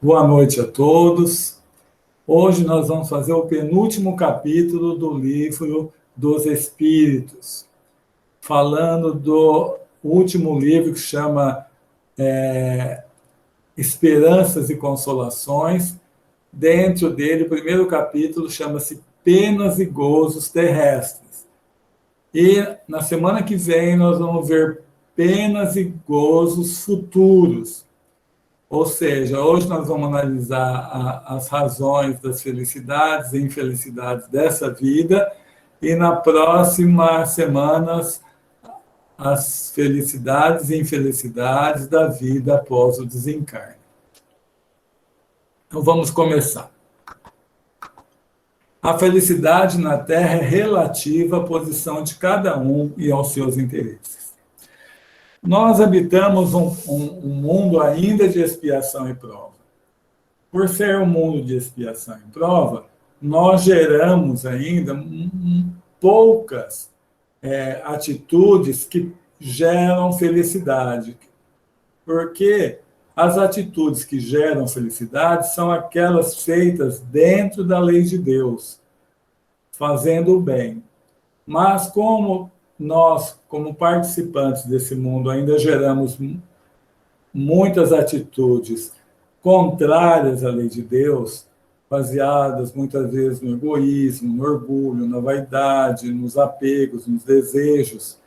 Boa noite a todos. Hoje nós vamos fazer o penúltimo capítulo do livro dos Espíritos, falando do último livro que chama Esperanças e Consolações. Dentro dele, o primeiro capítulo chama-se Penas e Gozos Terrestres. E na semana que vem nós vamos ver penas e gozos futuros. Ou seja, hoje nós vamos analisar as razões das felicidades e infelicidades dessa vida, e na próxima semana as felicidades e infelicidades da vida após o desencarne. Então vamos começar. A felicidade na Terra é relativa à posição de cada um e aos seus interesses. Nós habitamos um mundo ainda de expiação e prova. Por ser um mundo de expiação e prova, nós geramos ainda poucas atitudes que geram felicidade. Porque as atitudes que geram felicidade são aquelas feitas dentro da lei de Deus, fazendo o bem. Mas como nós, como participantes desse mundo, ainda geramos muitas atitudes contrárias à lei de Deus, baseadas muitas vezes no egoísmo, no orgulho, na vaidade, nos apegos, nos desejos,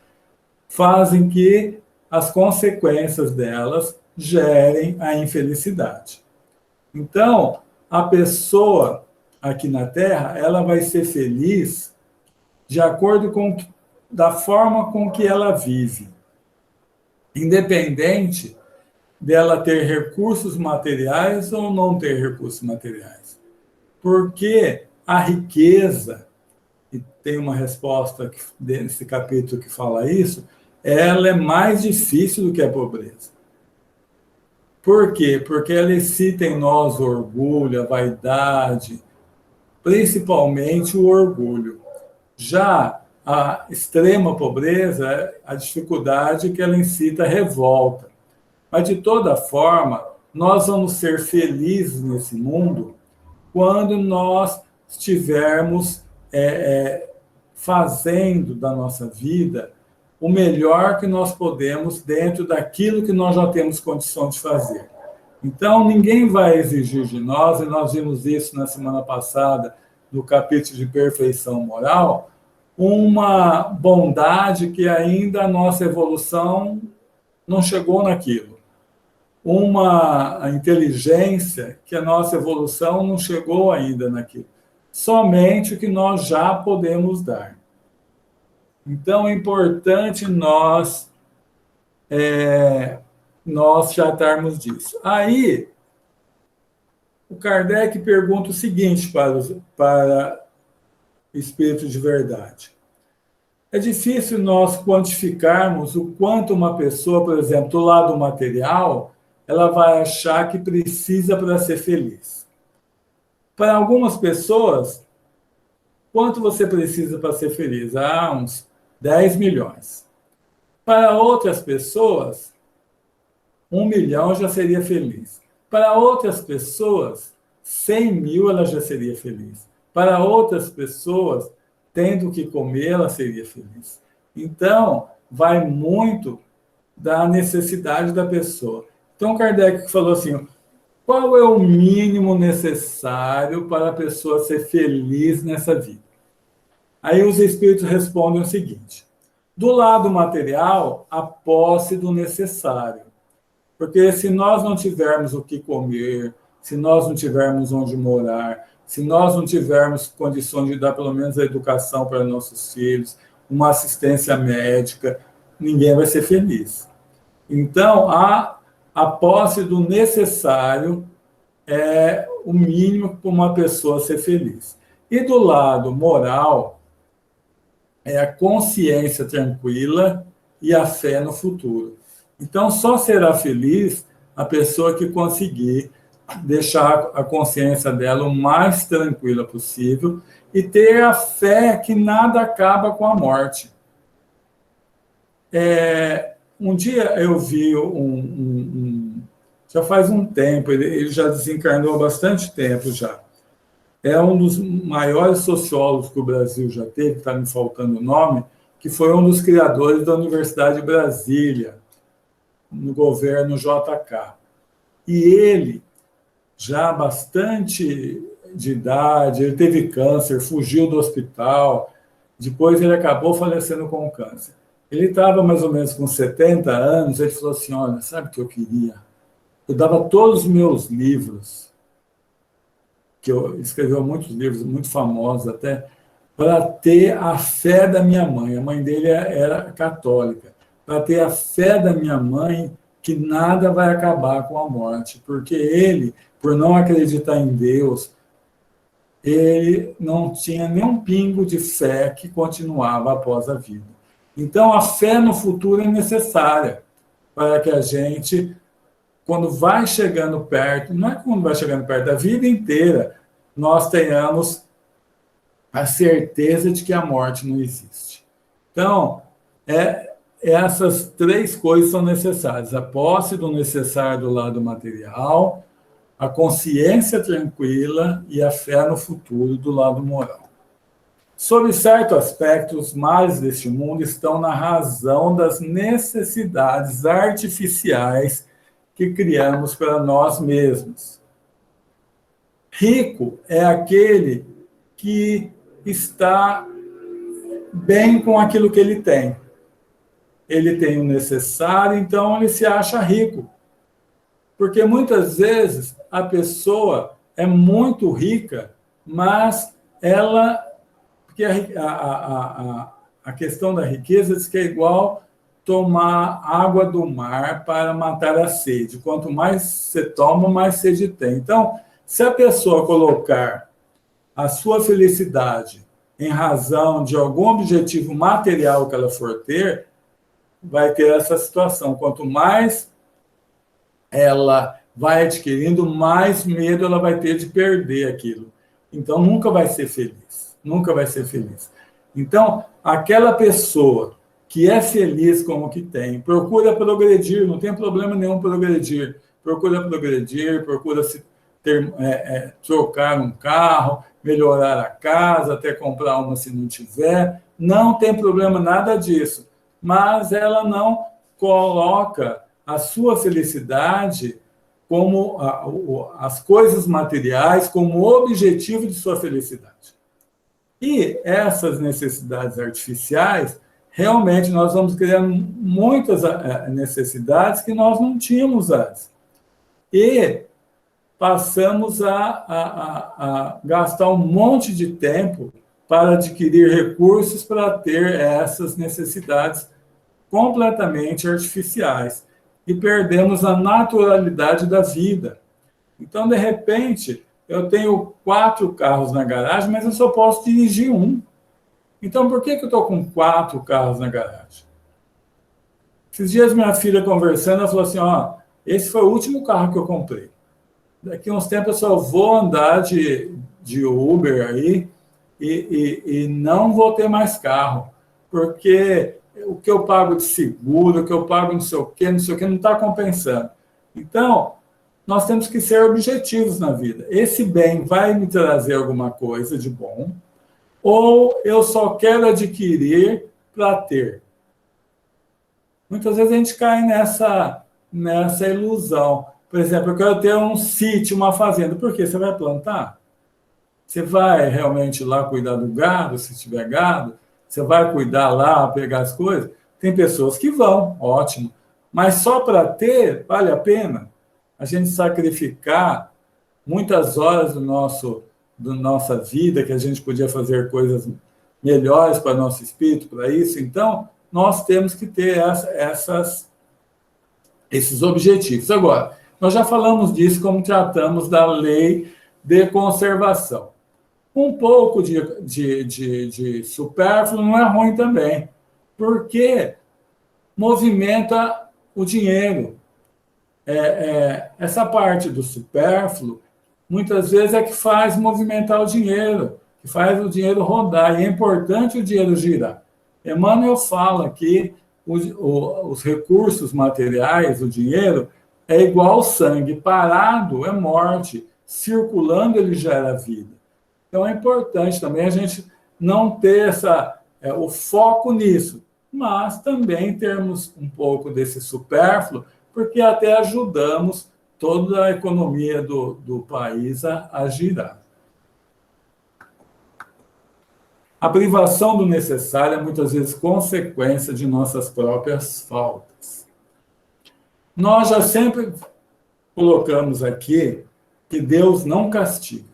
fazem que as consequências delas gerem a infelicidade. Então, a pessoa aqui na Terra, ela vai ser feliz de acordo com da forma com que ela vive, independente dela ter recursos materiais ou não ter recursos materiais. Porque a riqueza, e tem uma resposta nesse capítulo que fala isso, ela é mais difícil do que a pobreza. Por quê? Porque ela excita em nós o orgulho, a vaidade, principalmente o orgulho. Já a extrema pobreza é a dificuldade que ela incita a revolta. Mas, de toda forma, nós vamos ser felizes nesse mundo quando nós estivermos fazendo da nossa vida o melhor que nós podemos dentro daquilo que nós já temos condição de fazer. Então, ninguém vai exigir de nós, e nós vimos isso na semana passada, no capítulo de perfeição moral, uma bondade que ainda a nossa evolução não chegou naquilo. Uma inteligência que a nossa evolução não chegou ainda naquilo. Somente o que nós já podemos dar. Então, é importante nós já estarmos disso. Aí, o Kardec pergunta o seguinte para espírito de verdade. É difícil nós quantificarmos o quanto uma pessoa, por exemplo, do lado material, ela vai achar que precisa para ser feliz. Para algumas pessoas, quanto você precisa para ser feliz? Uns 10 milhões. Para outras pessoas, 1 milhão já seria feliz. Para outras pessoas, 100 mil ela já seria feliz. Para outras pessoas, tendo o que comer, ela seria feliz. Então, vai muito da necessidade da pessoa. Então, Kardec falou assim, qual é o mínimo necessário para a pessoa ser feliz nessa vida? Aí os espíritos respondem o seguinte, do lado material, a posse do necessário. Porque se nós não tivermos o que comer, se nós não tivermos onde morar, se nós não tivermos condições de dar pelo menos a educação para nossos filhos, uma assistência médica, ninguém vai ser feliz. Então, a posse do necessário é o mínimo para uma pessoa ser feliz. E do lado moral, é a consciência tranquila e a fé no futuro. Então, só será feliz a pessoa que conseguir deixar a consciência dela o mais tranquila possível e ter a fé que nada acaba com a morte. Um dia eu vi já faz um tempo, ele já desencarnou há bastante tempo já. É um dos maiores sociólogos que o Brasil já teve, está me faltando o nome, que foi um dos criadores da Universidade de Brasília, no governo JK. E ele, já bastante de idade, ele teve câncer, fugiu do hospital, depois ele acabou falecendo com câncer. Ele estava mais ou menos com 70 anos, ele falou assim, olha, sabe o que eu queria? Eu dava todos os meus livros, que eu escreveu muitos livros, muito famosos até, para ter a fé da minha mãe. A mãe dele era católica. Para ter a fé da minha mãe que nada vai acabar com a morte. Porque ele, por não acreditar em Deus, ele não tinha nem um pingo de fé que continuava após a vida. Então, a fé no futuro é necessária para que a gente, quando vai chegando perto, não é quando vai chegando perto, da vida inteira, nós tenhamos a certeza de que a morte não existe. Então, essas três coisas são necessárias: a posse do necessário do lado material, a consciência tranquila e a fé no futuro do lado moral. Sob certo aspecto, os males deste mundo estão na razão das necessidades artificiais que criamos para nós mesmos. Rico é aquele que está bem com aquilo que ele tem. Ele tem o necessário, então ele se acha rico. Porque muitas vezes a pessoa é muito rica, mas ela... Porque a questão da riqueza diz que é igual tomar água do mar para matar a sede. Quanto mais você toma, mais sede tem. Então, se a pessoa colocar a sua felicidade em razão de algum objetivo material que ela for ter, vai ter essa situação. Quanto mais ela vai adquirindo, mais medo ela vai ter de perder aquilo. Então, nunca vai ser feliz. Nunca vai ser feliz. Então, aquela pessoa que é feliz com o que tem, procura progredir, não tem problema nenhum progredir. Procura progredir, procura trocar um carro, melhorar a casa, até comprar uma se não tiver. Não tem problema nada disso. Mas ela não coloca a sua felicidade como as coisas materiais como objetivo de sua felicidade. E essas necessidades artificiais, realmente nós vamos criando muitas necessidades que nós não tínhamos antes. E passamos a gastar um monte de tempo para adquirir recursos para ter essas necessidades completamente artificiais. E perdemos a naturalidade da vida. Então, de repente, eu tenho 4 carros na garagem, mas eu só posso dirigir um. Então, por que eu estou com 4 carros na garagem? Esses dias, minha filha conversando, ela falou assim, esse foi o último carro que eu comprei. Daqui a uns tempos eu só vou andar de Uber aí e não vou ter mais carro, porque o que eu pago de seguro, o que eu pago não sei o quê, não está compensando. Então, nós temos que ser objetivos na vida. Esse bem vai me trazer alguma coisa de bom, ou eu só quero adquirir para ter? Muitas vezes a gente cai nessa ilusão. Por exemplo, eu quero ter um sítio, uma fazenda. Por quê? Você vai plantar? Você vai realmente lá cuidar do gado, se tiver gado? Você vai cuidar lá, pegar as coisas? Tem pessoas que vão, ótimo. Mas só para ter, vale a pena a gente sacrificar muitas horas da nossa vida, que a gente podia fazer coisas melhores para o nosso espírito, para isso. Então, nós temos que ter esses objetivos. Agora, nós já falamos disso, como tratamos da lei de conservação. Um pouco de supérfluo não é ruim também, porque movimenta o dinheiro. Essa parte do supérfluo, muitas vezes, é que faz movimentar o dinheiro, que faz o dinheiro rodar, e é importante o dinheiro girar. Emmanuel fala que os recursos materiais, o dinheiro, é igual ao sangue. Parado é morte, circulando ele gera vida. Então é importante também a gente não ter o foco nisso, mas também termos um pouco desse supérfluo, porque até ajudamos toda a economia do país a girar. A privação do necessário é muitas vezes consequência de nossas próprias faltas. Nós já sempre colocamos aqui que Deus não castiga,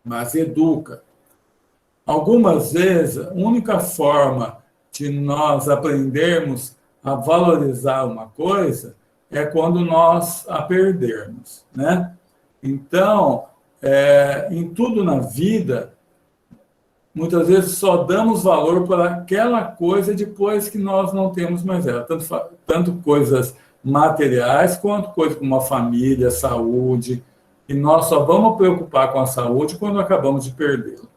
mas educa. Algumas vezes, a única forma de nós aprendermos a valorizar uma coisa é quando nós a perdermos, né? Então, em tudo na vida, muitas vezes só damos valor para aquela coisa depois que nós não temos mais ela. Tanto coisas materiais, quanto coisas como a família, a saúde. E nós só vamos preocupar com a saúde quando acabamos de perdê-la.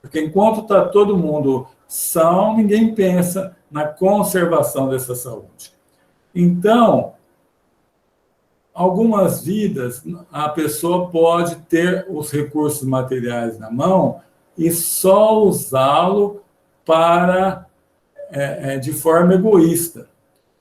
Porque enquanto está todo mundo são, ninguém pensa na conservação dessa saúde. Então, algumas vidas, a pessoa pode ter os recursos materiais na mão e só usá-lo de forma egoísta.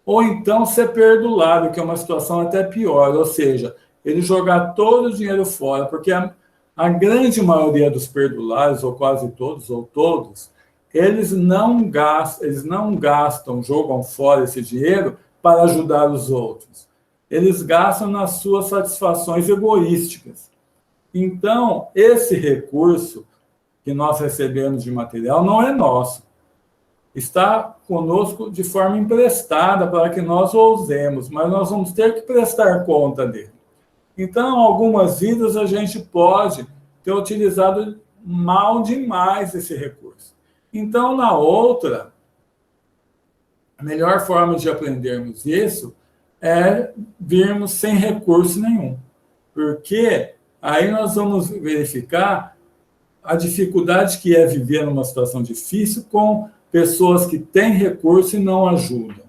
Ou então ser perdulário, que é uma situação até pior, ou seja, ele jogar todo o dinheiro fora, porque a grande maioria dos perdulários, ou quase todos, ou todos, eles não gastam, jogam fora esse dinheiro para ajudar os outros. Eles gastam nas suas satisfações egoísticas. Então, esse recurso que nós recebemos de material não é nosso. Está conosco de forma emprestada para que nós o usemos, mas nós vamos ter que prestar conta dele. Então, algumas vidas a gente pode ter utilizado mal demais esse recurso. Então, na outra, a melhor forma de aprendermos isso é virmos sem recurso nenhum. Porque aí nós vamos verificar a dificuldade que é viver numa situação difícil com pessoas que têm recurso e não ajudam.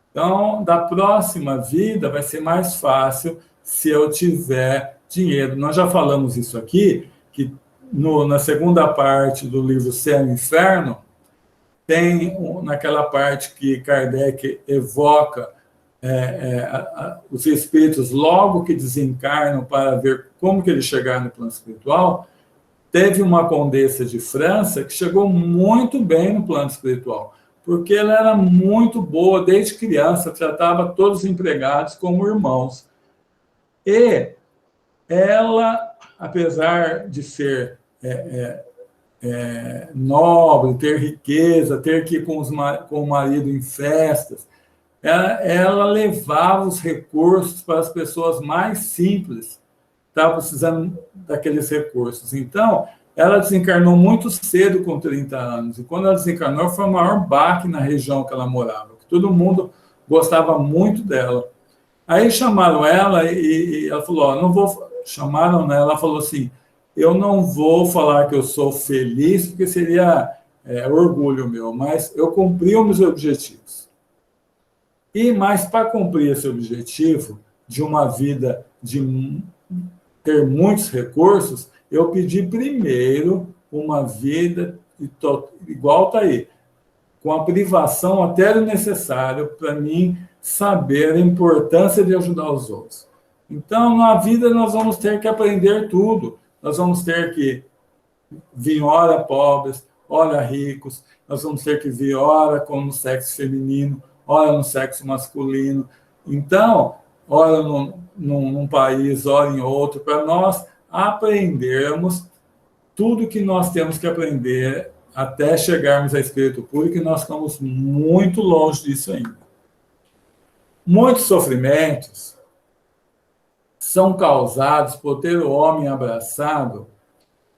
Então, da próxima vida vai ser mais fácil se eu tiver dinheiro. Nós já falamos isso aqui, que na segunda parte do livro Céu e Inferno, tem naquela parte que Kardec evoca os espíritos logo que desencarnam para ver como que eles chegaram no plano espiritual. Teve uma condessa de França que chegou muito bem no plano espiritual, porque ela era muito boa desde criança, tratava todos os empregados como irmãos. E ela, apesar de ser nobre, ter riqueza, ter que ir com o marido em festas, ela levava os recursos para as pessoas mais simples, estavam precisando daqueles recursos. Então, ela desencarnou muito cedo, com 30 anos, e quando ela desencarnou, foi o maior baque na região que ela morava, que todo mundo gostava muito dela. Aí chamaram ela e ela falou, não vou... Chamaram, né? Ela falou assim, eu não vou falar que eu sou feliz, porque seria orgulho meu, mas eu cumpri os meus objetivos. Mas para cumprir esse objetivo de uma vida de ter muitos recursos, eu pedi primeiro uma vida igual está aí, com a privação até o necessário para mim saber a importância de ajudar os outros. Então, na vida, nós vamos ter que aprender tudo. Nós vamos ter que vir ora pobres, ora ricos, nós vamos ter que vir ora com o sexo feminino, ora no sexo masculino. Então, ora num país, ora em outro, para nós aprendermos tudo que nós temos que aprender até chegarmos a espírito puro, que nós estamos muito longe disso ainda. Muitos sofrimentos são causados por ter o homem abraçado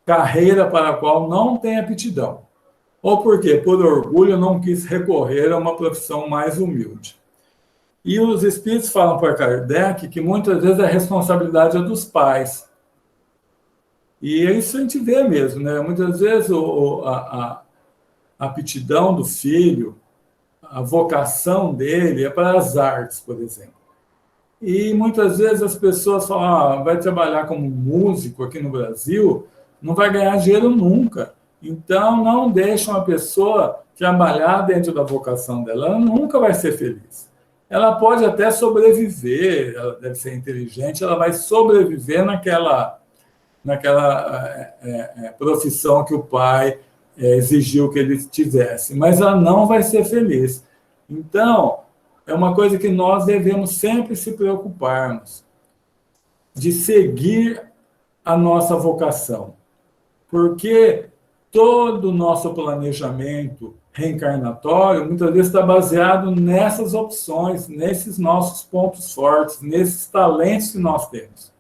carreira para a qual não tem aptidão. Ou porque, por orgulho, não quis recorrer a uma profissão mais humilde. E os espíritos falam para Kardec que muitas vezes a responsabilidade é dos pais. E isso a gente vê mesmo, né? Muitas vezes a aptidão do filho, a vocação dele é para as artes, por exemplo. E muitas vezes as pessoas falam, vai trabalhar como músico aqui no Brasil, não vai ganhar dinheiro nunca. Então, não deixa uma pessoa trabalhar dentro da vocação dela, ela nunca vai ser feliz. Ela pode até sobreviver, ela deve ser inteligente, ela vai sobreviver naquela profissão que o pai exigiu que ele tivesse, mas ela não vai ser feliz. Então, é uma coisa que nós devemos sempre se preocuparmos, de seguir a nossa vocação, porque todo o nosso planejamento reencarnatório, muitas vezes, está baseado nessas opções, nesses nossos pontos fortes, nesses talentos que nós temos.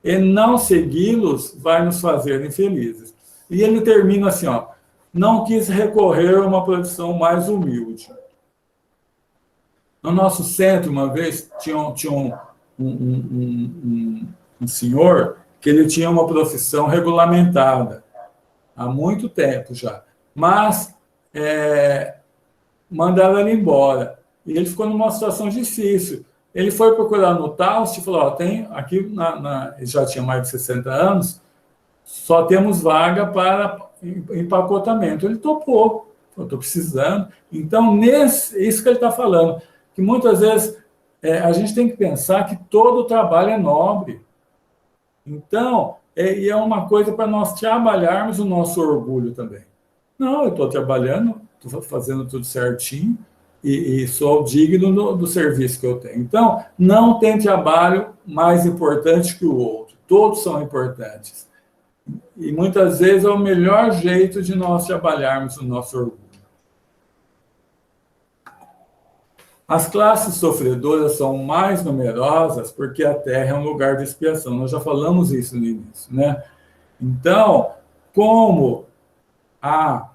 E não segui-los vai nos fazer infelizes. E ele termina assim, ó, não quis recorrer a uma profissão mais humilde. No nosso centro, uma vez, tinha um senhor que ele tinha uma profissão regulamentada, há muito tempo já, mas mandaram ele embora. E ele ficou numa situação difícil. Ele foi procurar no Taust e falou, ó, tem aqui, ele já tinha mais de 60 anos, só temos vaga para empacotamento. Ele topou, eu estou precisando. Então, isso que ele está falando, que muitas vezes a gente tem que pensar que todo trabalho é nobre. Então, e é uma coisa para nós trabalharmos o nosso orgulho também. Não, eu estou trabalhando, estou fazendo tudo certinho e sou digno do serviço que eu tenho. Então, não tem trabalho mais importante que o outro. Todos são importantes. E muitas vezes é o melhor jeito de nós trabalharmos o nosso orgulho. As classes sofredoras são mais numerosas porque a Terra é um lugar de expiação. Nós já falamos isso no início, né? Então, como há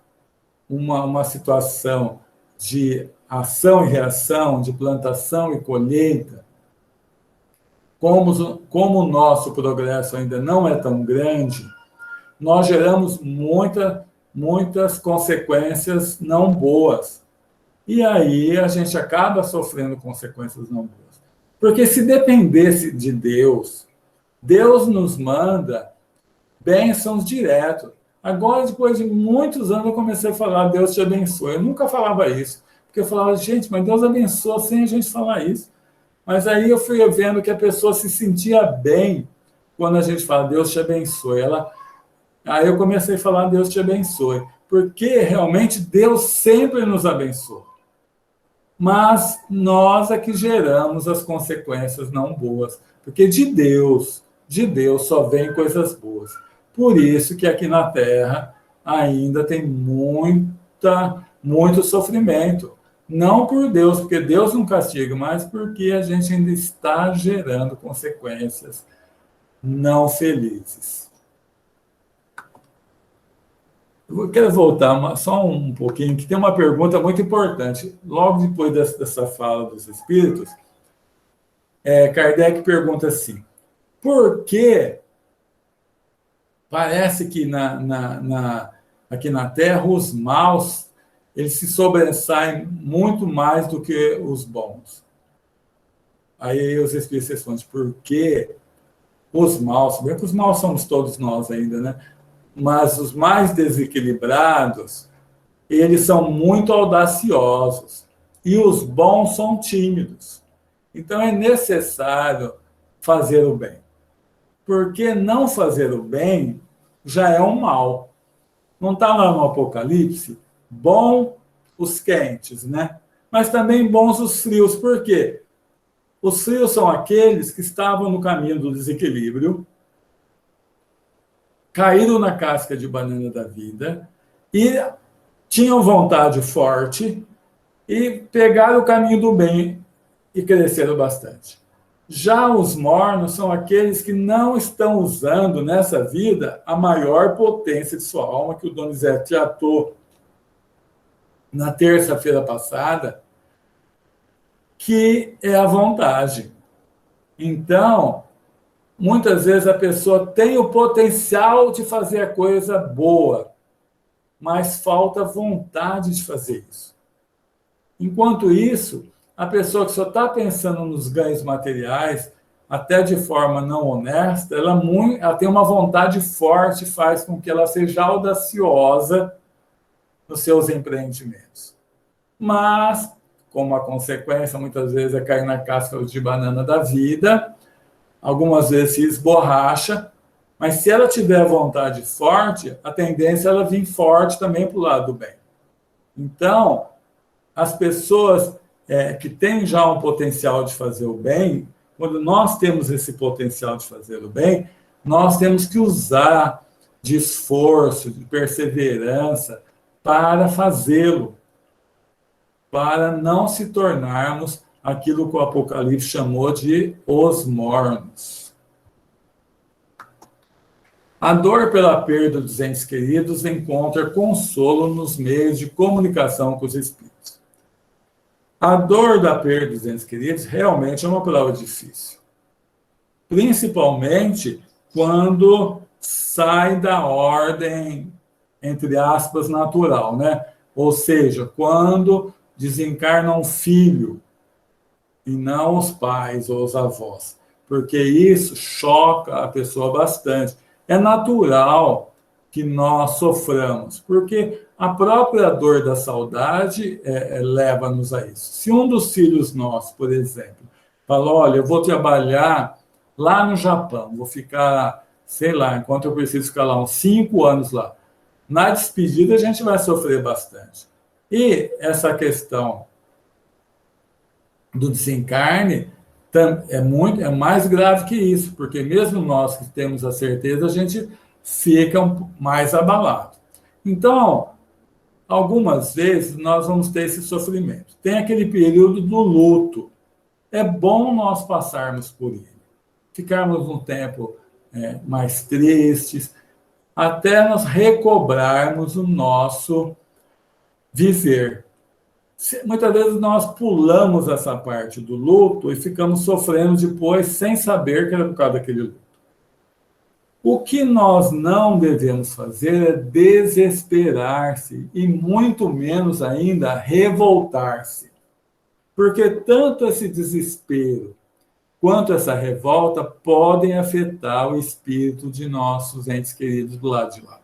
uma situação de ação e reação, de plantação e colheita, como o nosso progresso ainda não é tão grande, nós geramos muitas consequências não boas. E aí a gente acaba sofrendo consequências não boas. Porque se dependesse de Deus, Deus nos manda bênçãos direto. Agora, depois de muitos anos, eu comecei a falar, Deus te abençoe. Eu nunca falava isso, porque eu falava, gente, mas Deus abençoa sem a gente falar isso. Mas aí eu fui vendo que a pessoa se sentia bem quando a gente fala, Deus te abençoe. Aí eu comecei a falar, Deus te abençoe. Porque realmente Deus sempre nos abençoa. Mas nós é que geramos as consequências não boas. Porque de Deus só vem coisas boas. Por isso que aqui na Terra ainda tem muito sofrimento. Não por Deus, porque Deus não castiga, mas porque a gente ainda está gerando consequências não felizes. Eu quero voltar só um pouquinho, que tem uma pergunta muito importante. Logo depois dessa fala dos espíritos, Kardec pergunta assim, por que parece que aqui na Terra os maus eles se sobressaem muito mais do que os bons? Aí os espíritos respondem, porque os maus, bem que os maus somos todos nós ainda, né? Mas os mais desequilibrados, eles são muito audaciosos. E os bons são tímidos. Então, é necessário fazer o bem. Porque não fazer o bem já é um mal. Não está lá no Apocalipse? Bom os quentes, né? Mas também bons os frios. Por quê? Os frios são aqueles que estavam no caminho do desequilíbrio, caíram na casca de banana da vida e tinham vontade forte e pegaram o caminho do bem e cresceram bastante. Já os mornos são aqueles que não estão usando nessa vida a maior potência de sua alma, que o Donizete tratou na terça-feira passada, que é a vontade. Então, muitas vezes a pessoa tem o potencial de fazer a coisa boa, mas falta vontade de fazer isso. Enquanto isso, A pessoa que só está pensando nos ganhos materiais, até de forma não honesta, ela tem uma vontade forte, faz com que ela seja audaciosa nos seus empreendimentos. Mas, como a consequência, muitas vezes é cair na casca de banana da vida, algumas vezes se esborracha, mas se ela tiver vontade forte, a tendência é ela vir forte também para o lado do bem. Então, as pessoas que têm já um potencial de fazer o bem, quando nós temos esse potencial de fazer o bem, nós temos que usar de esforço, de perseverança para fazê-lo, para não se tornarmos aquilo que o Apocalipse chamou de os mornos. A dor pela perda dos entes queridos encontra consolo nos meios de comunicação com os espíritos. A dor da perda dos entes queridos realmente é uma prova difícil. Principalmente quando sai da ordem, entre aspas, natural, né? Ou seja, quando desencarna um filho e não os pais ou os avós. Porque isso choca a pessoa bastante. É natural que nós soframos, porque a própria dor da saudade leva-nos a isso. Se um dos filhos nossos, por exemplo, fala, olha, eu vou trabalhar lá no Japão, vou ficar, sei lá, enquanto eu preciso ficar lá uns 5 anos lá. Na despedida a gente vai sofrer bastante. E essa questão do desencarne é mais grave que isso, porque mesmo nós que temos a certeza, a gente fica mais abalado. Então, algumas vezes nós vamos ter esse sofrimento. Tem aquele período do luto. É bom nós passarmos por ele. Ficarmos um tempo mais tristes, até nós recobrarmos o nosso viver. Muitas vezes nós pulamos essa parte do luto e ficamos sofrendo depois sem saber que era por causa daquele luto. O que nós não devemos fazer é desesperar-se e muito menos ainda revoltar-se. Porque tanto esse desespero quanto essa revolta podem afetar o espírito de nossos entes queridos do lado de lá.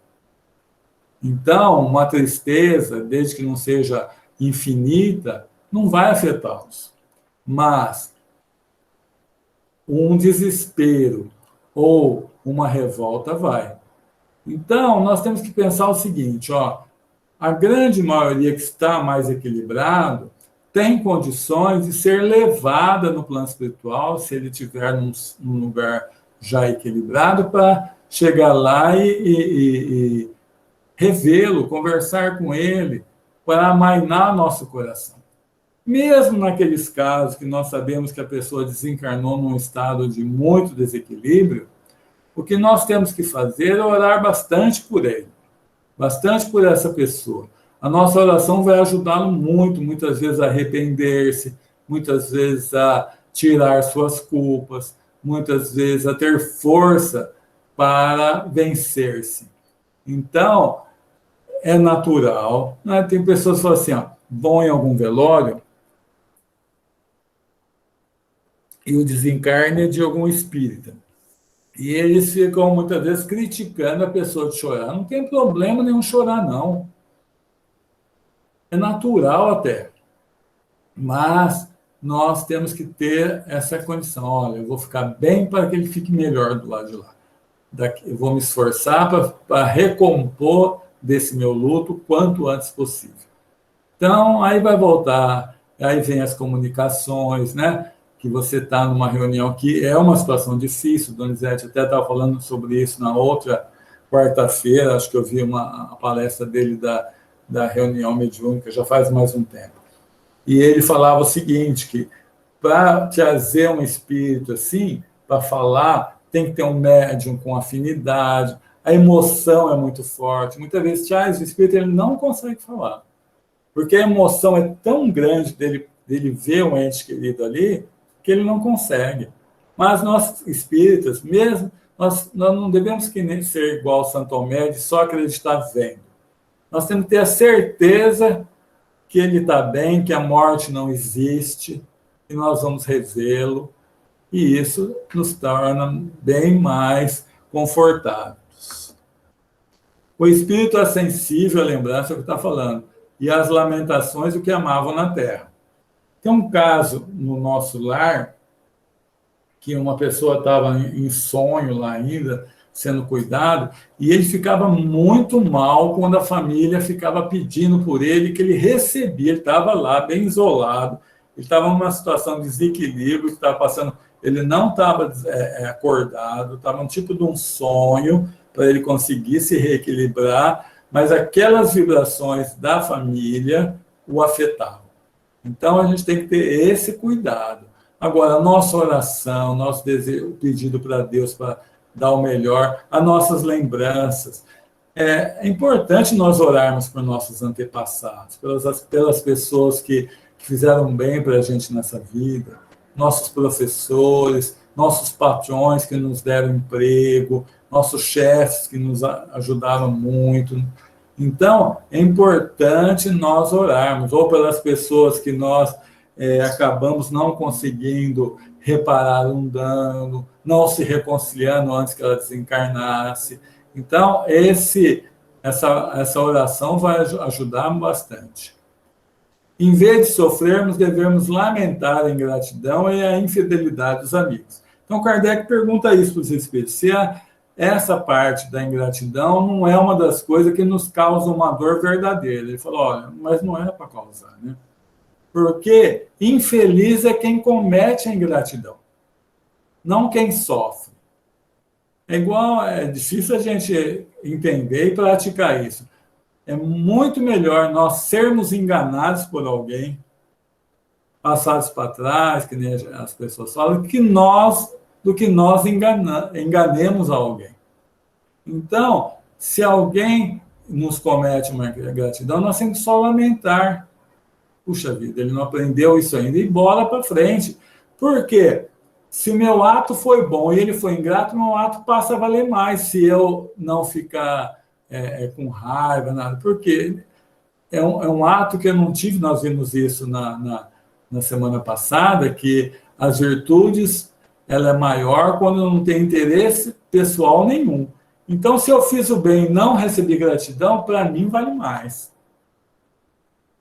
Então, uma tristeza, desde que não seja infinita, não vai afetá-los. Mas um desespero ou uma revolta vai. Então, nós temos que pensar o seguinte, a grande maioria que está mais equilibrado tem condições de ser levada no plano espiritual, se ele estiver num lugar já equilibrado, para chegar lá e revê-lo, conversar com ele, para amainar nosso coração. Mesmo naqueles casos que nós sabemos que a pessoa desencarnou num estado de muito desequilíbrio, o que nós temos que fazer é orar bastante por ele, bastante por essa pessoa. A nossa oração vai ajudá-lo muito, muitas vezes a arrepender-se, muitas vezes a tirar suas culpas, muitas vezes a ter força para vencer-se. Então, é natural, né? Tem pessoas que falam assim, vão em algum velório e o desencarne é de algum espírita. E eles ficam, muitas vezes, criticando a pessoa de chorar. Não tem problema nenhum chorar, não. É natural até. Mas nós temos que ter essa condição. Olha, eu vou ficar bem para que ele fique melhor do lado de lá. Eu vou me esforçar para recompor desse meu luto o quanto antes possível. Então, aí vai voltar, aí vem as comunicações, né? Que você está numa reunião que é uma situação difícil, o Donizete até estava falando sobre isso na outra quarta-feira, acho que eu vi a palestra dele da reunião mediúnica, já faz mais um tempo. E ele falava o seguinte, que para trazer um espírito assim, para falar, tem que ter um médium com afinidade, a emoção é muito forte. Muitas vezes, o espírito ele não consegue falar, porque a emoção é tão grande dele ver um ente querido ali, que ele não consegue. Mas nós, espíritas, mesmo, nós não devemos que nem ser igual ao Santo Tomé, de só acreditar vendo. Nós temos que ter a certeza que ele está bem, que a morte não existe, e nós vamos revê-lo, e isso nos torna bem mais confortáveis. O espírito é sensível à lembrança, é o que está falando, e às lamentações do que amavam na terra. Tem um caso no nosso lar, que uma pessoa estava em sonho lá ainda, sendo cuidado, e ele ficava muito mal quando a família ficava pedindo por ele, que ele recebia, ele estava lá, bem isolado, ele estava numa situação de desequilíbrio, estava passando, ele não estava acordado, estava um tipo de um sonho, para ele conseguir se reequilibrar, mas aquelas vibrações da família o afetavam. Então, a gente tem que ter esse cuidado. Agora, a nossa oração, nosso desejo, pedido para Deus para dar o melhor, as nossas lembranças. É importante nós orarmos por nossos antepassados, pelas pessoas que fizeram bem para a gente nessa vida, nossos professores, nossos patrões que nos deram emprego, nossos chefes que nos ajudaram muito. Então, é importante nós orarmos, ou pelas pessoas que nós acabamos não conseguindo reparar um dano, não se reconciliando antes que ela desencarnasse. Então, essa oração vai ajudar bastante. Em vez de sofrermos, devemos lamentar a ingratidão e a infidelidade dos amigos. Então, Kardec pergunta isso para os espíritos, se essa parte da ingratidão não é uma das coisas que nos causa uma dor verdadeira. Ele falou, olha, mas não é para causar, né? Porque infeliz é quem comete a ingratidão, não quem sofre. É difícil a gente entender e praticar isso. É muito melhor nós sermos enganados por alguém, passados para trás, que nem as pessoas falam, do que nós enganemos alguém. Então, se alguém nos comete uma ingratidão, nós temos que só lamentar. Puxa vida, ele não aprendeu isso ainda, e bola para frente. Por quê? Se meu ato foi bom e ele foi ingrato, meu ato passa a valer mais, se eu não ficar com raiva, nada. Porque é um ato que eu não tive, nós vimos isso na semana passada, que as virtudes, ela é maior quando não tem interesse pessoal nenhum. Então, se eu fiz o bem e não recebi gratidão, para mim vale mais.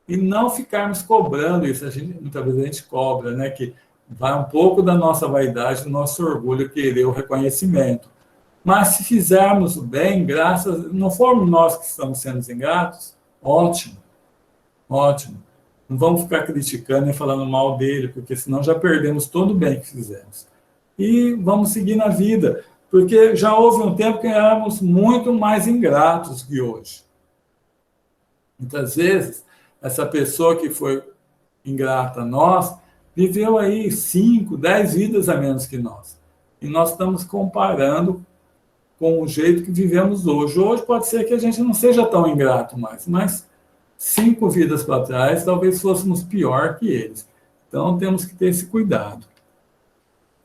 E não ficarmos cobrando isso. Muitas vezes a gente cobra, né? Que vai um pouco da nossa vaidade, do nosso orgulho, querer o reconhecimento. Mas se fizermos o bem, não formos nós que estamos sendo ingratos, ótimo, ótimo. Não vamos ficar criticando e falando mal dele, porque senão já perdemos todo o bem que fizemos. E vamos seguir na vida, porque já houve um tempo que éramos muito mais ingratos que hoje. Muitas vezes, essa pessoa que foi ingrata a nós, viveu aí 5, 10 vidas a menos que nós. E nós estamos comparando com o jeito que vivemos hoje. Hoje pode ser que a gente não seja tão ingrato mais, mas 5 vidas para trás, talvez fôssemos pior que eles. Então, temos que ter esse cuidado.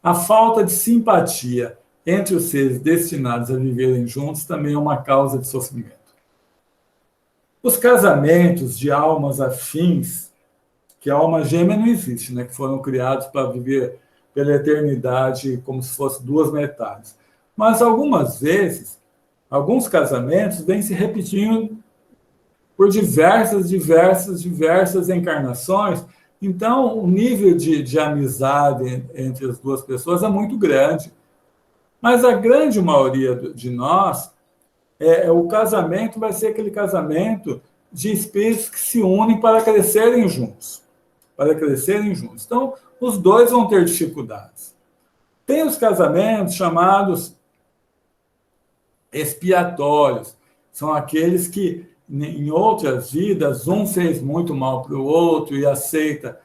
A falta de simpatia entre os seres destinados a viverem juntos também é uma causa de sofrimento. Os casamentos de almas afins, que a alma gêmea não existe, né? Que foram criados para viver pela eternidade como se fossem duas metades. Mas algumas vezes, alguns casamentos vêm se repetindo por diversas encarnações. Então, o nível de amizade entre as duas pessoas é muito grande. Mas a grande maioria de nós, o casamento vai ser aquele casamento de espíritos que se unem para crescerem juntos. Então, os dois vão ter dificuldades. Tem os casamentos chamados expiatórios. São aqueles que, em outras vidas, um fez muito mal para o outro e aceitam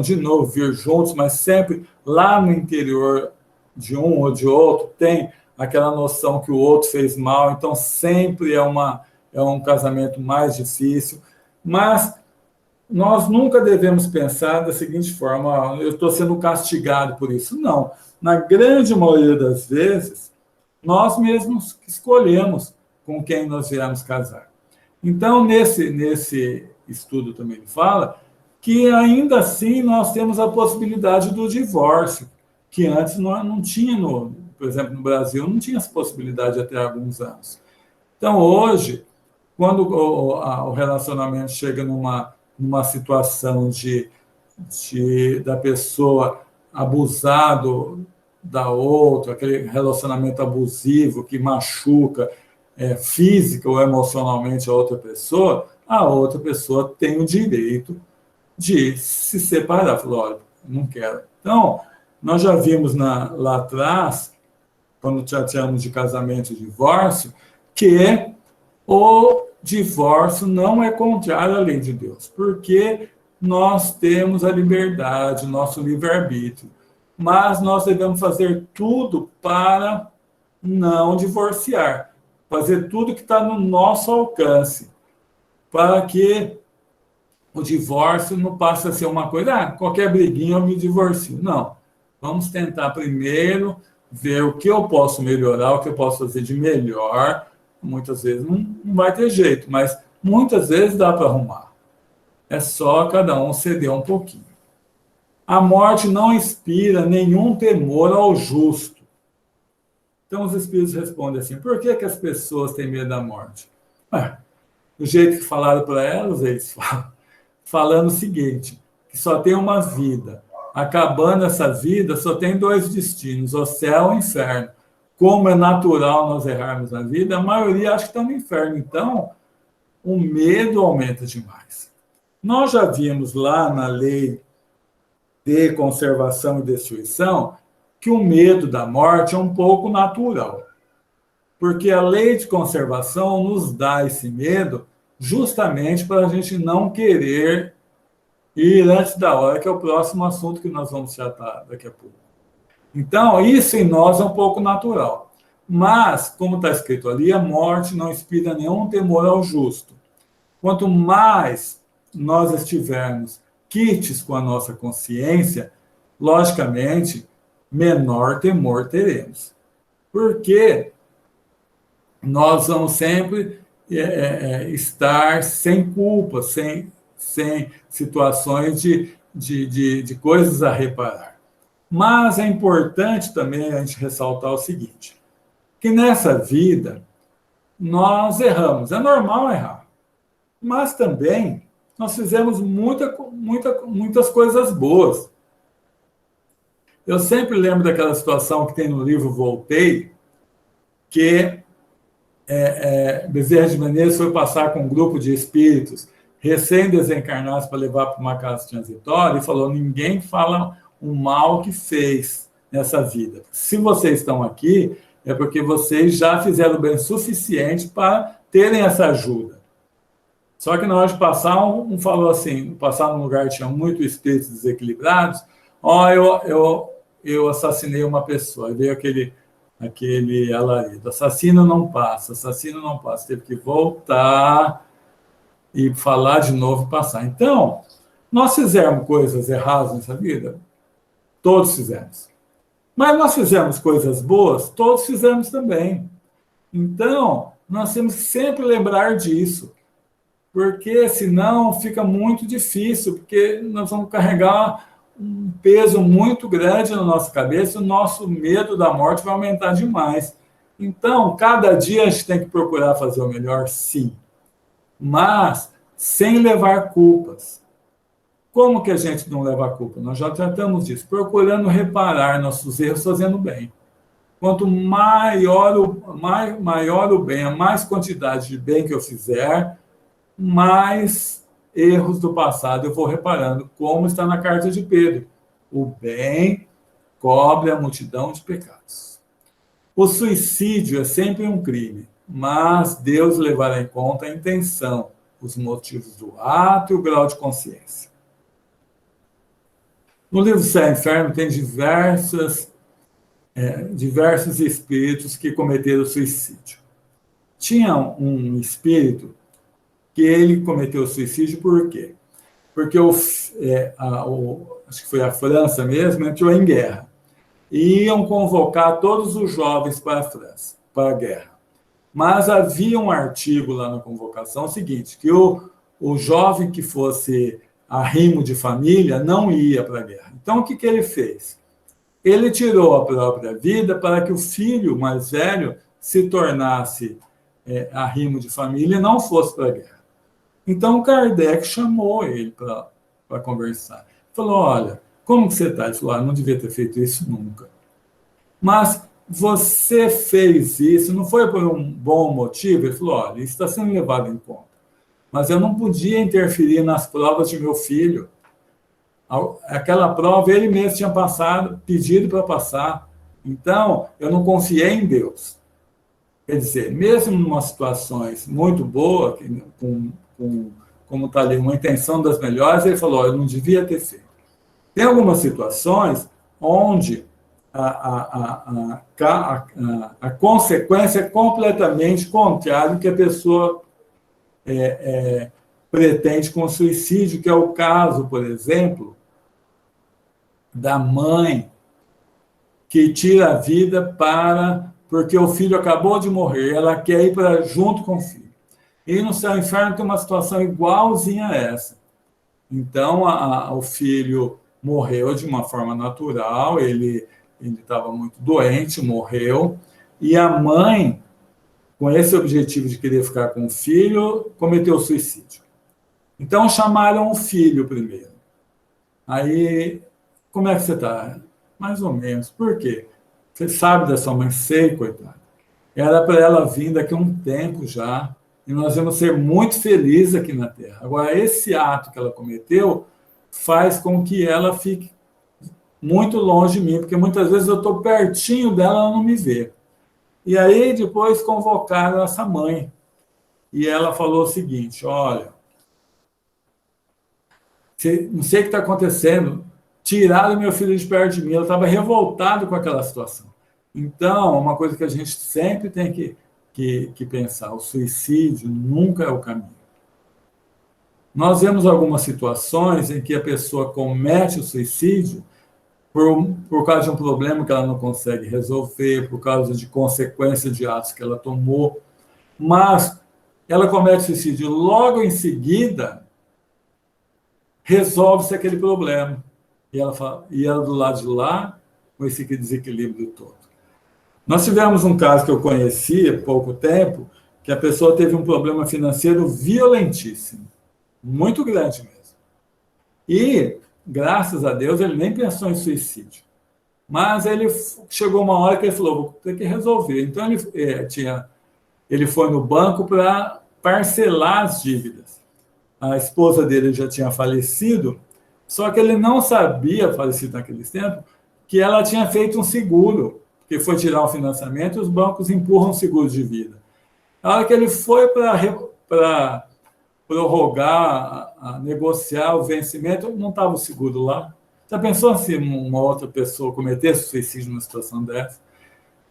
de novo vir juntos, mas sempre lá no interior de um ou de outro tem aquela noção que o outro fez mal, então sempre é um casamento mais difícil, mas nós nunca devemos pensar da seguinte forma, eu estou sendo castigado por isso. Não, na grande maioria das vezes, nós mesmos escolhemos com quem nós viemos casar. Então, nesse estudo também fala, que ainda assim nós temos a possibilidade do divórcio, que antes não tinha, por exemplo, no Brasil, não tinha essa possibilidade até alguns anos. Então, hoje, quando o relacionamento chega numa situação da pessoa abusar da outra, aquele relacionamento abusivo que machuca física ou emocionalmente a outra pessoa tem o direito de se separar. Falou, olha, não quero. Então, nós já vimos lá atrás, quando tratamos de casamento e divórcio, que o divórcio não é contrário à lei de Deus, porque nós temos a liberdade, nosso livre-arbítrio, mas nós devemos fazer tudo para não divorciar, fazer tudo que está no nosso alcance, para que o divórcio não passe a ser uma coisa, qualquer briguinha eu me divorcio. Não, vamos tentar primeiro ver o que eu posso melhorar, o que eu posso fazer de melhor. Muitas vezes não vai ter jeito, mas muitas vezes dá para arrumar. É só cada um ceder um pouquinho. A morte não inspira nenhum temor ao justo. Então os espíritos respondem assim, por que as pessoas têm medo da morte? Do jeito que falaram para elas, eles falam, falando o seguinte, que só tem uma vida. Acabando essa vida, só tem dois destinos, o céu e o inferno. Como é natural nós errarmos na vida, a maioria acha que está no inferno. Então, o medo aumenta demais. Nós já vimos lá na lei de conservação e destruição que o medo da morte é um pouco natural. Porque a lei de conservação nos dá esse medo justamente para a gente não querer ir antes da hora, que é o próximo assunto que nós vamos tratar daqui a pouco. Então, isso em nós é um pouco natural. Mas, como está escrito ali, a morte não inspira nenhum temor ao justo. Quanto mais nós estivermos quites com a nossa consciência, logicamente, menor temor teremos. Porque nós vamos sempre estar sem culpa, sem situações de coisas a reparar. Mas é importante também a gente ressaltar o seguinte, que nessa vida nós erramos, é normal errar, mas também nós fizemos muitas coisas boas. Eu sempre lembro daquela situação que tem no livro Voltei, que Bezerra de Menezes foi passar com um grupo de espíritos recém-desencarnados para levar para uma casa transitória e falou, ninguém fala o mal que fez nessa vida. Se vocês estão aqui, é porque vocês já fizeram bem o suficiente para terem essa ajuda. Só que na hora de passar, um falou assim, passar num lugar que tinha muitos espíritos desequilibrados, eu assassinei uma pessoa. Aí veio aquele alarido, assassino não passa, teve que voltar e falar de novo e passar. Então, nós fizemos coisas erradas nessa vida? Todos fizemos. Mas nós fizemos coisas boas? Todos fizemos também. Então, nós temos que sempre lembrar disso, porque senão fica muito difícil, porque nós vamos carregar um peso muito grande na nossa cabeça, o nosso medo da morte vai aumentar demais. Então, cada dia a gente tem que procurar fazer o melhor, sim, mas sem levar culpas. Como que a gente não leva culpa? Nós já tratamos disso, procurando reparar nossos erros, fazendo bem. Quanto maior o bem, a mais quantidade de bem que eu fizer, mais erros do passado eu vou reparando, como está na carta de Pedro. O bem cobre a multidão de pecados. O suicídio é sempre um crime, mas Deus levará em conta a intenção, os motivos do ato e o grau de consciência. No livro Céu e Inferno tem diversos espíritos que cometeram suicídio. Tinha um espírito que ele cometeu suicídio por quê? Porque acho que foi a França mesmo, entrou em guerra. E iam convocar todos os jovens para a França, para a guerra. Mas havia um artigo lá na convocação seguinte, que o o jovem que fosse arrimo de família não ia para a guerra. Então, o que ele fez? Ele tirou a própria vida para que o filho mais velho se tornasse arrimo de família e não fosse para a guerra. Então, Kardec chamou ele para conversar. Falou, olha, como que você está? Ele falou, não devia ter feito isso nunca. Mas você fez isso, não foi por um bom motivo? Ele falou, olha, isso está sendo levado em conta. Mas eu não podia interferir nas provas de meu filho. Aquela prova ele mesmo tinha passado, pedido para passar. Então, eu não confiei em Deus. Quer dizer, mesmo em umas situações muito boas, como está ali, uma intenção das melhores, ele falou, eu não devia ter feito. Tem algumas situações onde a consequência é completamente contrária do que a pessoa pretende com o suicídio, que é o caso, por exemplo, da mãe que tira a vida porque o filho acabou de morrer, ela quer ir junto com o filho. E no Céu e Inferno tem uma situação igualzinha a essa. Então, o filho morreu de uma forma natural, ele estava muito doente, morreu, e a mãe, com esse objetivo de querer ficar com o filho, cometeu suicídio. Então, chamaram o filho primeiro. Aí, como é que você está? Mais ou menos. Por quê? Você sabe da sua mãe? Sei, coitada. Era para ela vir daqui a um tempo já, e nós vamos ser muito felizes aqui na Terra. Agora, esse ato que ela cometeu faz com que ela fique muito longe de mim, porque muitas vezes eu estou pertinho dela, ela não me vê. E aí, depois, convocaram essa mãe. E ela falou o seguinte, olha, não sei o que está acontecendo, tiraram meu filho de perto de mim, ela estava revoltada com aquela situação. Então, uma coisa que a gente sempre tem que pensar, o suicídio nunca é o caminho. Nós vemos algumas situações em que a pessoa comete o suicídio por causa de um problema que ela não consegue resolver, por causa de consequência de atos que ela tomou, mas ela comete suicídio logo em seguida, resolve-se aquele problema. E ela do lado de lá, com esse desequilíbrio todo. Nós tivemos um caso que eu conheci há pouco tempo, que a pessoa teve um problema financeiro violentíssimo, muito grande mesmo. E, graças a Deus, ele nem pensou em suicídio. Mas chegou uma hora que ele falou, vou ter que resolver. Então, ele foi no banco para parcelar as dívidas. A esposa dele já tinha falecido, só que ele não sabia, falecido naqueles tempos, que ela tinha feito um seguro, porque foi tirar um financiamento e os bancos empurram seguro de vida. Na hora que ele foi para prorrogar, negociar o vencimento, não estava o seguro lá. Já pensou se uma outra pessoa cometesse suicídio numa situação dessa?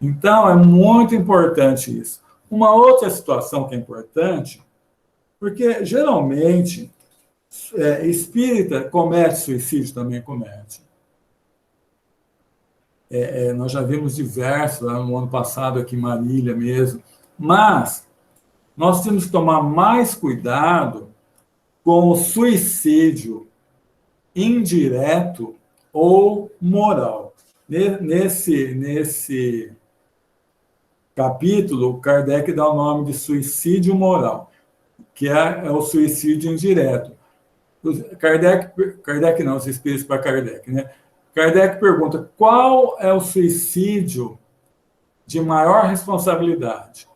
Então, é muito importante isso. Uma outra situação que é importante, porque geralmente espírita comete suicídio, também comete. Nós já vimos diversos, lá no ano passado aqui em Marília mesmo, mas nós temos que tomar mais cuidado com o suicídio indireto ou moral. Nesse capítulo, Kardec dá o nome de suicídio moral, que é o suicídio indireto. Kardec não, os espíritos para Kardec, né? Kardec pergunta, qual é o suicídio de maior responsabilidade?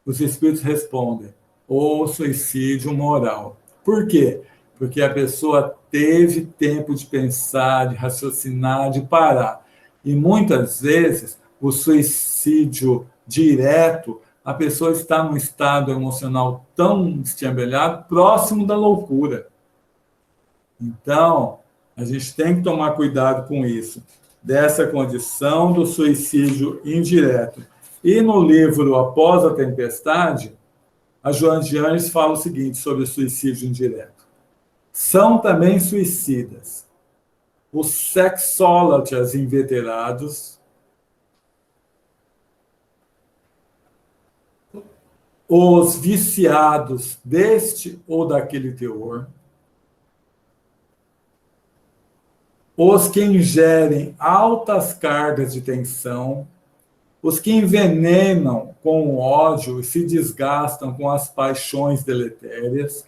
Os espíritos respondem, o suicídio moral. Por quê? Porque a pessoa teve tempo de pensar, de raciocinar, de parar. E muitas vezes, o suicídio direto, a pessoa está num estado emocional tão destrambelhado, próximo da loucura. Então, a gente tem que tomar cuidado com isso, dessa condição do suicídio indireto. E no livro Após a Tempestade, a Joana de Ângeles fala o seguinte sobre o suicídio indireto. São também suicidas os sexólatras inveterados, os viciados deste ou daquele teor, os que ingerem altas cargas de tensão, os que envenenam com o ódio e se desgastam com as paixões deletérias,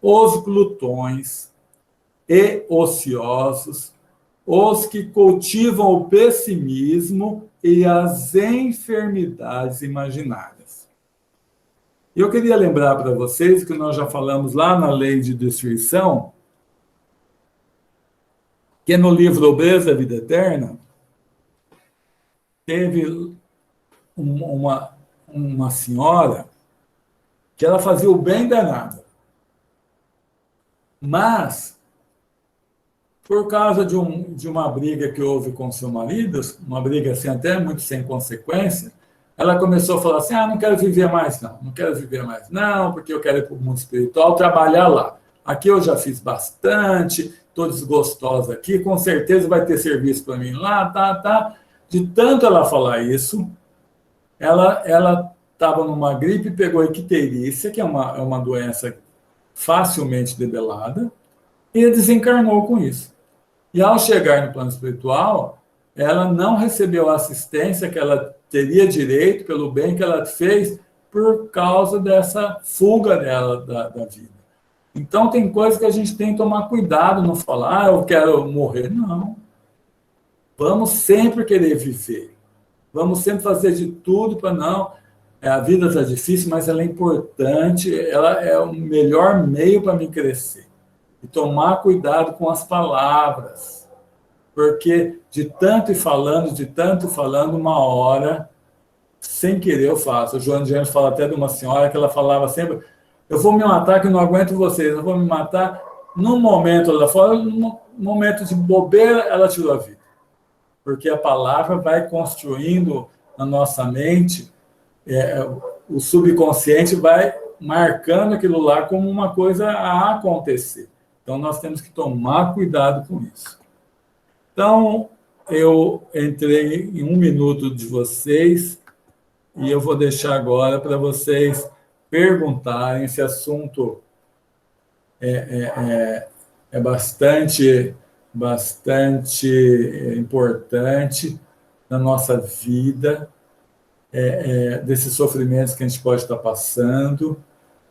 os glutões e ociosos, os que cultivam o pessimismo e as enfermidades imaginárias. Eu queria lembrar para vocês que nós já falamos lá na Lei de Destruição, que no livro Obreiros da Vida Eterna, teve uma senhora que ela fazia o bem danado. Mas, por causa de uma briga que houve com seu marido, uma briga assim até muito sem consequência, ela começou a falar assim, não quero viver mais não quero viver mais não, porque eu quero ir para o mundo espiritual, trabalhar lá. Aqui eu já fiz bastante, estou desgostosa aqui, com certeza vai ter serviço para mim lá, tá. De tanto ela falar isso, ela estava numa gripe, pegou icterícia, que é uma doença facilmente debelada, e desencarnou com isso. E ao chegar no plano espiritual, ela não recebeu a assistência que ela teria direito pelo bem que ela fez por causa dessa fuga dela da vida. Então, tem coisas que a gente tem que tomar cuidado, não falar, eu quero morrer. Não. Vamos sempre querer viver. Vamos sempre fazer de tudo para não... A vida está difícil, mas ela é importante, ela é o melhor meio para mim crescer. E tomar cuidado com as palavras. Porque de tanto ir falando, uma hora, sem querer eu faço. O João de Gêmeos fala até de uma senhora que ela falava sempre, eu vou me matar que eu não aguento vocês, eu vou me matar. Num momento, ela fala, num momento de bobeira, ela tirou a vida. Porque a palavra vai construindo na nossa mente, o subconsciente vai marcando aquilo lá como uma coisa a acontecer. Então, nós temos que tomar cuidado com isso. Então, eu entrei em 1 minuto de vocês e eu vou deixar agora para vocês perguntarem. Esse assunto é bastante importante na nossa vida, desses sofrimentos que a gente pode estar passando.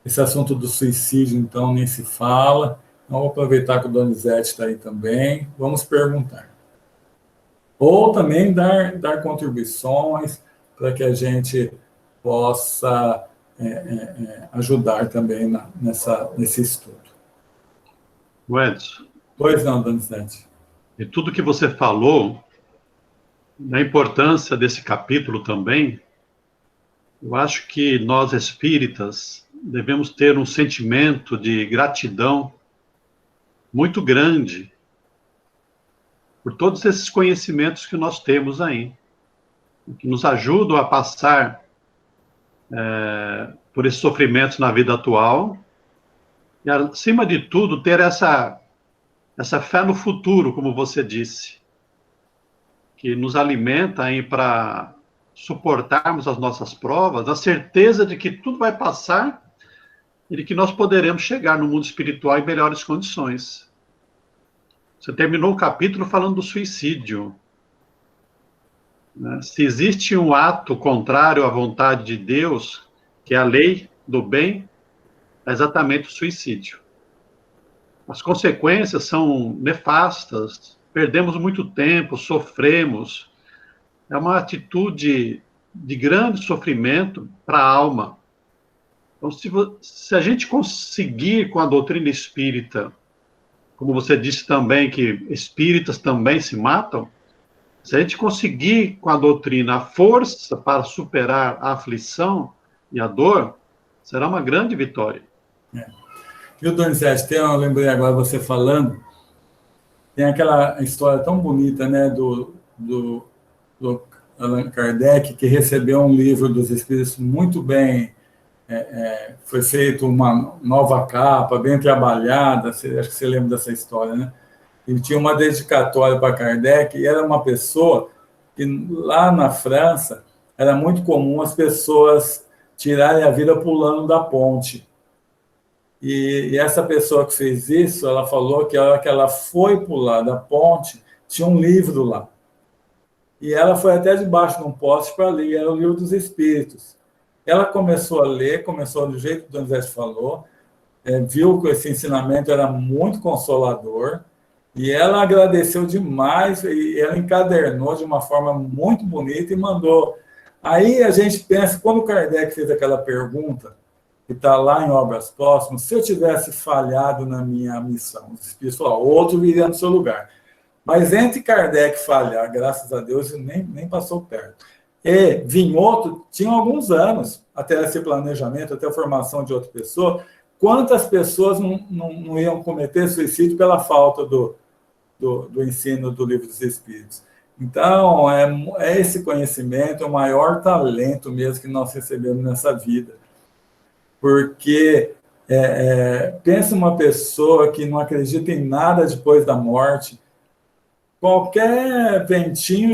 Esse assunto do suicídio, então, nem se fala. Então, vou aproveitar que o Donizete está aí também. Vamos perguntar. Ou também dar contribuições para que a gente possa ajudar também nesse estudo. Edson. Pois não, Donizete. E tudo que você falou, da importância desse capítulo também, eu acho que nós espíritas devemos ter um sentimento de gratidão muito grande por todos esses conhecimentos que nós temos aí, que nos ajudam a passar por esses sofrimentos na vida atual e, acima de tudo, ter essa fé no futuro, como você disse, que nos alimenta aí para suportarmos as nossas provas, a certeza de que tudo vai passar e de que nós poderemos chegar no mundo espiritual em melhores condições. Você terminou o capítulo falando do suicídio. Se existe um ato contrário à vontade de Deus, que é a lei do bem, é exatamente o suicídio. As consequências são nefastas, perdemos muito tempo, sofremos. É uma atitude de grande sofrimento para a alma. Então, se a gente conseguir com a doutrina espírita, como você disse também, que espíritas também se matam, se a gente conseguir com a doutrina a força para superar a aflição e a dor, será uma grande vitória. Viu, Donizete, eu lembrei agora você falando, tem aquela história tão bonita, né, do Allan Kardec, que recebeu um livro dos Espíritos muito bem, foi feito uma nova capa, bem trabalhada, acho que você lembra dessa história, né? Ele tinha uma dedicatória para Kardec, e era uma pessoa que lá na França era muito comum as pessoas tirarem a vida pulando da ponte. E essa pessoa que fez isso, ela falou que a hora que ela foi pular da ponte, tinha um livro lá. E ela foi até debaixo de um poste para ler, era o Livro dos Espíritos. Ela começou a ler, começou do jeito que o Donizete falou, viu que esse ensinamento era muito consolador, e ela agradeceu demais, e ela encadernou de uma forma muito bonita e mandou. Aí a gente pensa, quando o Kardec fez aquela pergunta, que está lá em Obras Póstumas, se eu tivesse falhado na minha missão, os Espíritos falaram, outro viria no seu lugar. Mas entre Kardec falhar, graças a Deus, nem passou perto. E Vinhoto tinha alguns anos, até esse planejamento, até a formação de outra pessoa. Quantas pessoas não iam cometer suicídio pela falta do ensino do Livro dos Espíritos? Então, esse conhecimento, é o maior talento mesmo que nós recebemos nessa vida. Porque pensa uma pessoa que não acredita em nada depois da morte, qualquer ventinho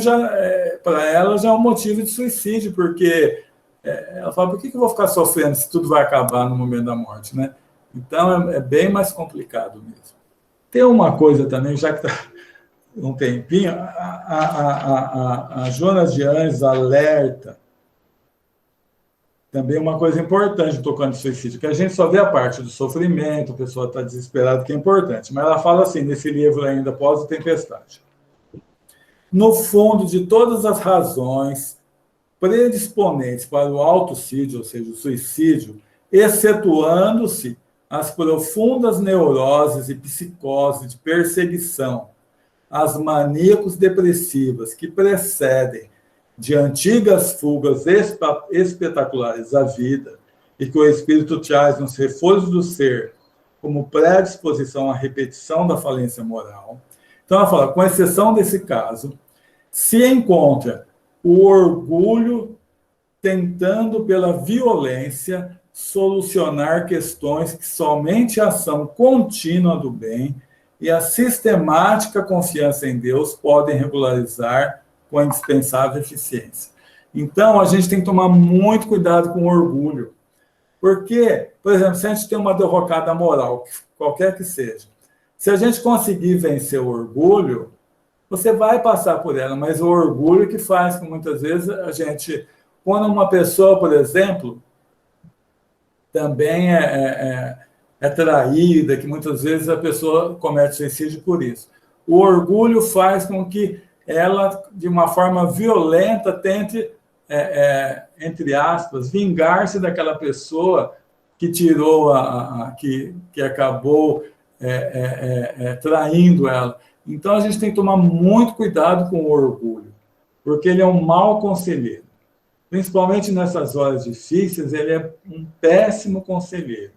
para ela já é um motivo de suicídio, porque ela fala, por que eu vou ficar sofrendo se tudo vai acabar no momento da morte, né? Então, é bem mais complicado mesmo. Tem uma coisa também, já que está um tempinho, a Joana de Anjos alerta também uma coisa importante tocando suicídio, que a gente só vê a parte do sofrimento, a pessoa está desesperada, que é importante, mas ela fala assim, nesse livro ainda, Pós a Tempestade. No fundo de todas as razões predisponentes para o autocídio, ou seja, o suicídio, excetuando-se as profundas neuroses e psicoses de perseguição, as maníacos depressivas que precedem de antigas fugas espetaculares à vida e que o espírito traz nos reforços do ser como predisposição à repetição da falência moral. Então, ela fala, com exceção desse caso, se encontra o orgulho tentando, pela violência, solucionar questões que somente a ação contínua do bem e a sistemática confiança em Deus podem regularizar com a indispensável eficiência. Então, a gente tem que tomar muito cuidado com o orgulho. Porque, por exemplo, se a gente tem uma derrocada moral, qualquer que seja, se a gente conseguir vencer o orgulho, você vai passar por ela, mas o orgulho que faz que muitas vezes a gente... Quando uma pessoa, por exemplo, também é traída, que muitas vezes a pessoa comete suicídio por isso. O orgulho faz com que ela, de uma forma violenta, tente, entre aspas, vingar-se daquela pessoa que tirou, que acabou traindo ela. Então, a gente tem que tomar muito cuidado com o orgulho, porque ele é um mau conselheiro. Principalmente nessas horas difíceis, ele é um péssimo conselheiro.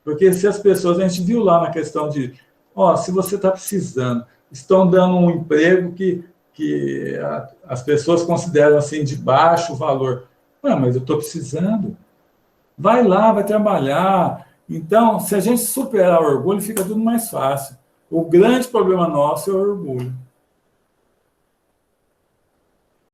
Porque se as pessoas, a gente viu lá na questão de, se você está precisando, estão dando um emprego que as pessoas consideram assim de baixo valor. Mas eu estou precisando. Vai lá, vai trabalhar. Então, se a gente superar o orgulho, fica tudo mais fácil. O grande problema nosso é o orgulho.